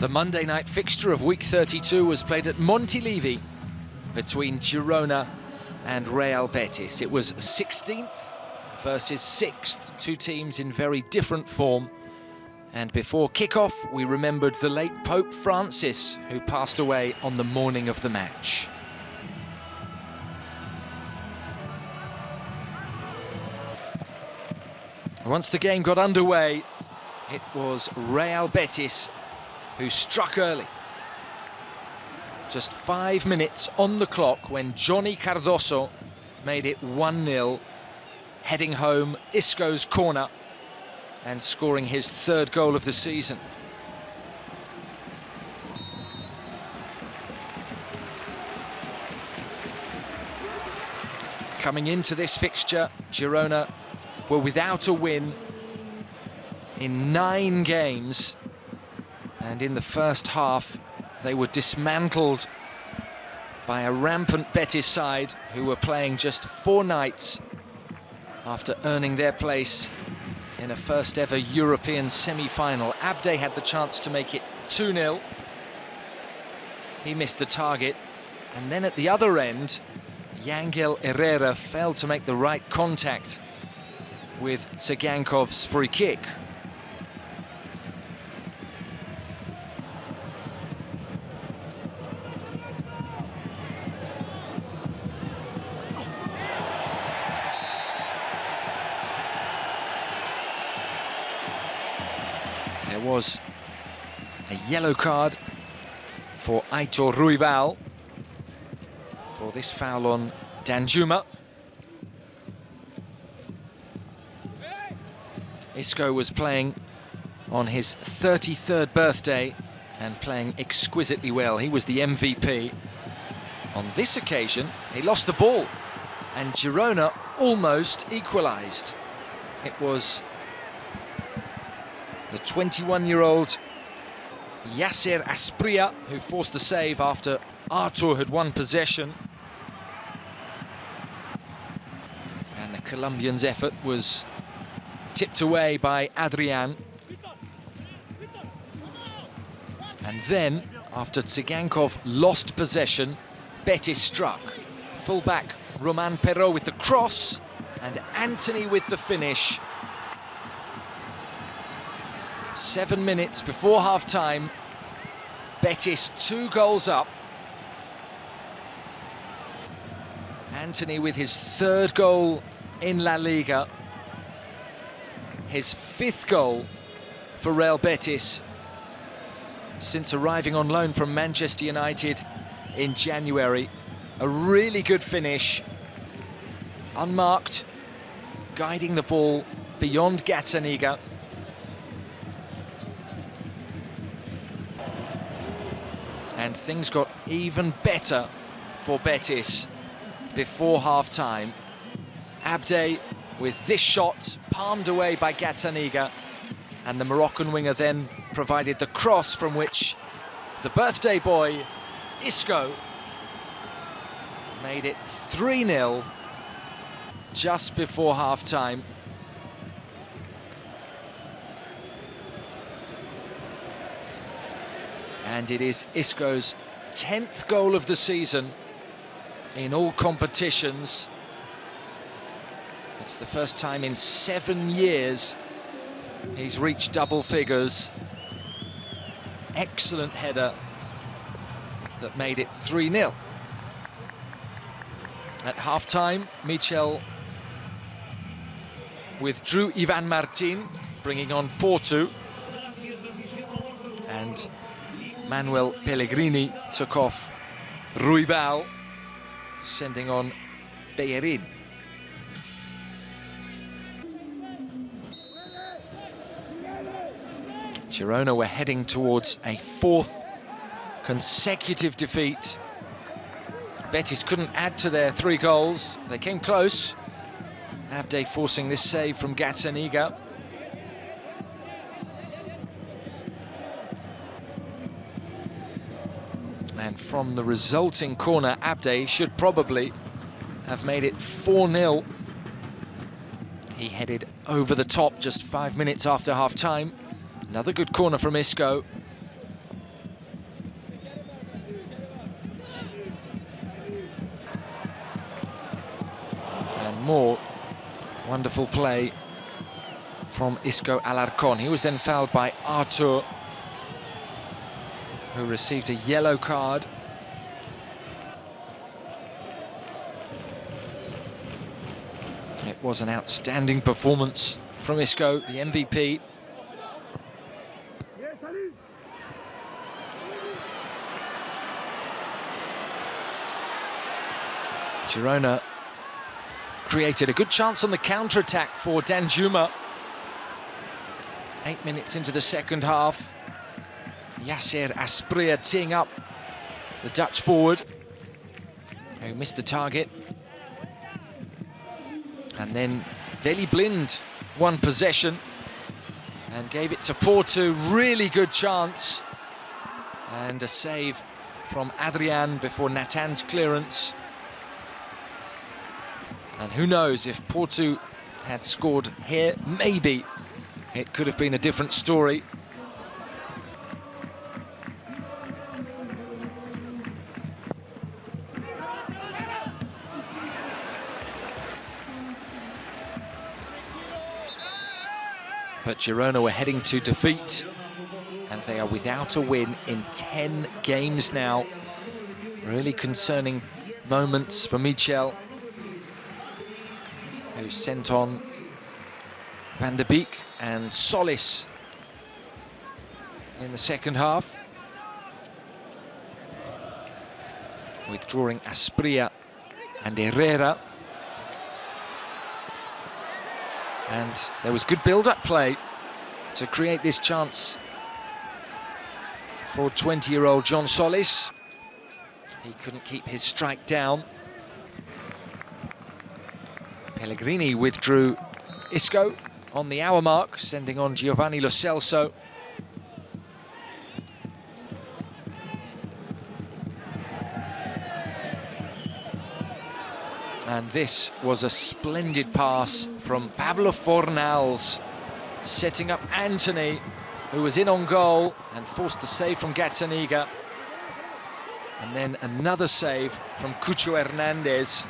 The Monday night fixture of week 32 was played at Montilivi between Girona and Real Betis. It was 16th versus 6th, two teams in very different form. And before kick-off, we remembered the late Pope Francis, who passed away on the morning of the match. Once the game got underway, it was Real Betis who struck early. Just 5 minutes on the clock when Johnny Cardoso made it 1-0, heading home Isco's corner and scoring his third goal of the season. Coming into this fixture, Girona were without a win in 9 games, and in the first half they were dismantled by a rampant Betis side who were playing just 4 nights after earning their place in a first ever European semi-final. Abde had the chance to make it 2-0. He missed the target, and then at the other end, Yangel Herrera failed to make the right contact with Tsegankov's free kick. There was a yellow card for Aitor Ruibal for this foul on Danjuma. Isco was playing on his 33rd birthday and playing exquisitely well. He was the MVP. On this occasion, he lost the ball and Girona almost equalised. It was the 21-year-old Yasser Asprilla who forced the save after Artur had won possession. And the Colombian's effort was tipped away by Adrian. And then, after Tsegankov lost possession, Betis struck. Fullback Roman Perrault with the cross, and Anthony with the finish. 7 minutes before half-time, Betis 2 goals up. Anthony with his 3rd goal in La Liga. His 5th goal for Real Betis since arriving on loan from Manchester United in January. A really good finish, unmarked, guiding the ball beyond Gazzaniga. And things got even better for Betis before half-time. Abde with this shot palmed away by Gazzaniga, and the Moroccan winger then provided the cross from which the birthday boy, Isco, made it 3-0 just before half-time. And it is Isco's 10th goal of the season in all competitions. It's the first time in 7 years he's reached double figures. Excellent header that made it 3-0. At half-time, Michel withdrew Ivan Martin, bringing on Porto. And Manuel Pellegrini took off Ruibal, sending on Bellerin. Girona were heading towards a 4th consecutive defeat. Betis couldn't add to their 3 goals. They came close. Abde forcing this save from Gazzaniga. And from the resulting corner, Abde should probably have made it 4-0. He headed over the top just 5 minutes after half-time. Another good corner from Isco. more wonderful play from Isco Alarcón. He was then fouled by Artur, who received a yellow card. It was an outstanding performance from Isco, the MVP. Girona created a good chance on the counter-attack for Danjuma. 8 minutes into the second half. Yasser Asprilla teeing up the Dutch forward, who missed the target. And then Daley Blind won possession and gave it to Porto. Really good chance. And a save from Adrian before Natan's clearance. And who knows, if Porto had scored here, maybe it could have been a different story. But Girona were heading to defeat, and they are without a win in 10 games now. Really concerning moments for Michel, who sent on Van der Beek and Solis in the second half, withdrawing Asprilla and Herrera. And there was good build-up play to create this chance for 20-year-old John Solis. He couldn't keep his strike down. Pellegrini withdrew Isco on the hour mark, sending on Giovanni Lo Celso. And this was a splendid pass from Pablo Fornals, setting up Anthony, who was in on goal and forced the save from Gazzaniga. And then another save from Cucho Hernandez.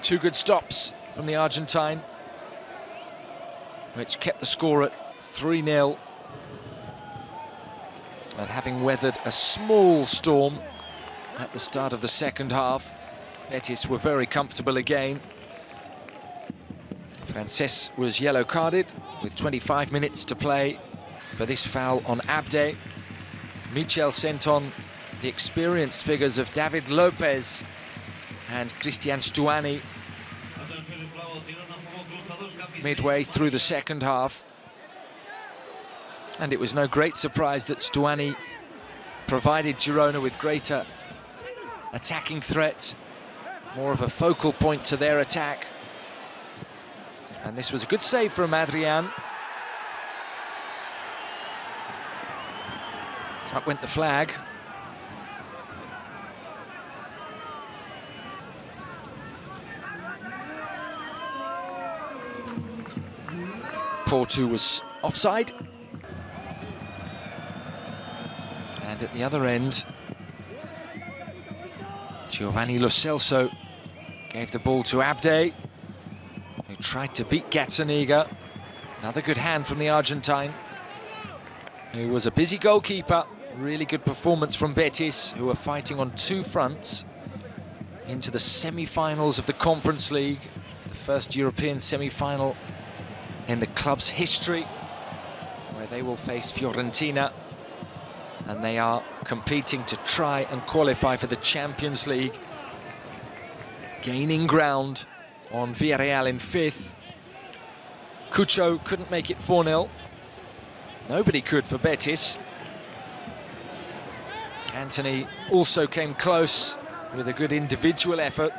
Two good stops from the Argentine, which kept the score at 3-0. And having weathered a small storm at the start of the second half, Betis were very comfortable again. Frances was yellow carded with 25 minutes to play for this foul on Abde. Michel sent on the experienced figures of David Lopez and Cristian Stuani midway through the second half. And it was no great surprise that Stuani provided Girona with greater attacking threat, more of a focal point to their attack. And this was a good save from Adrian. Up went the flag. Porto was offside. And at the other end, Giovanni Lo Celso gave the ball to Abde, who tried to beat Gazzaniga. Another good hand from the Argentine, who was a busy goalkeeper. Really good performance from Betis, who are fighting on two fronts into the semi-finals of the Conference League, the first European semi-final in the club's history, where they will face Fiorentina. And they are competing to try and qualify for the Champions League, gaining ground on Villarreal in 5th. Cucho couldn't make it 4-0. Nobody could for Betis. Anthony also came close with a good individual effort.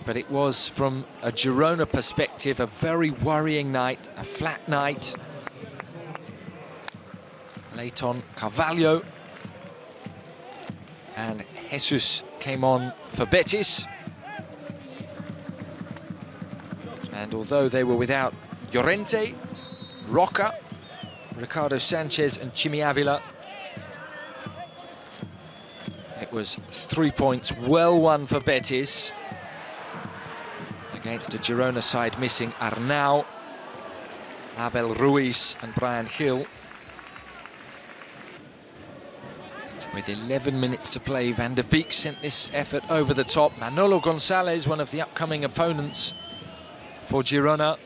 But it was, from a Girona perspective, a very worrying night, a flat night. Late on, Carvalho and Jesus came on for Betis. And although they were without Llorente, Roca, Ricardo Sanchez and Chimi Avila, it was 3 points well won for Betis against a Girona side missing Arnau, Abel Ruiz and Brian Hill. With 11 minutes to play, Van der Beek sent this effort over the top. Manolo Gonzalez, one of the upcoming opponents for Girona.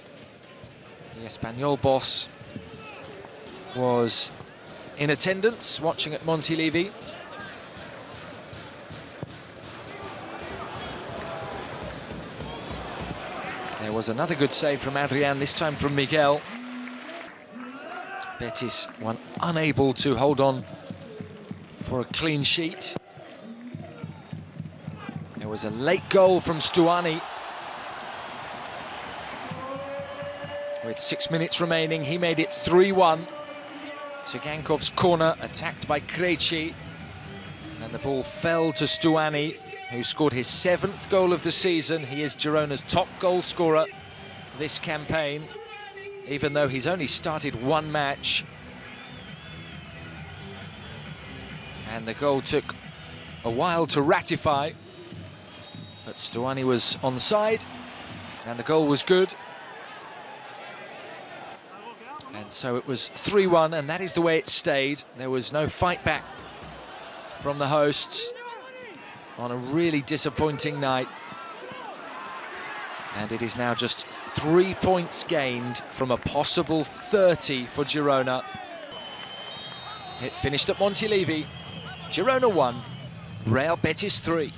The Espanyol boss was in attendance, watching at Montilivi. There was another good save from Adrian, this time from Miguel. Betis were unable to hold on for a clean sheet. There was a late goal from Stuani. With 6 minutes remaining, he made it 3-1. Tsigankov's corner attacked by Krejci, and the ball fell to Stuani, who scored his 7th goal of the season. He is Girona's top goal scorer this campaign, even though he's only started one match. And the goal took a while to ratify, but Stuani was onside, and the goal was good. And so it was 3-1, and that is the way it stayed. There was no fight back from the hosts on a really disappointing night. And it is now just 3 points gained from a possible 30 for Girona. It finished at Montilivi. Girona 1, Real Betis 3.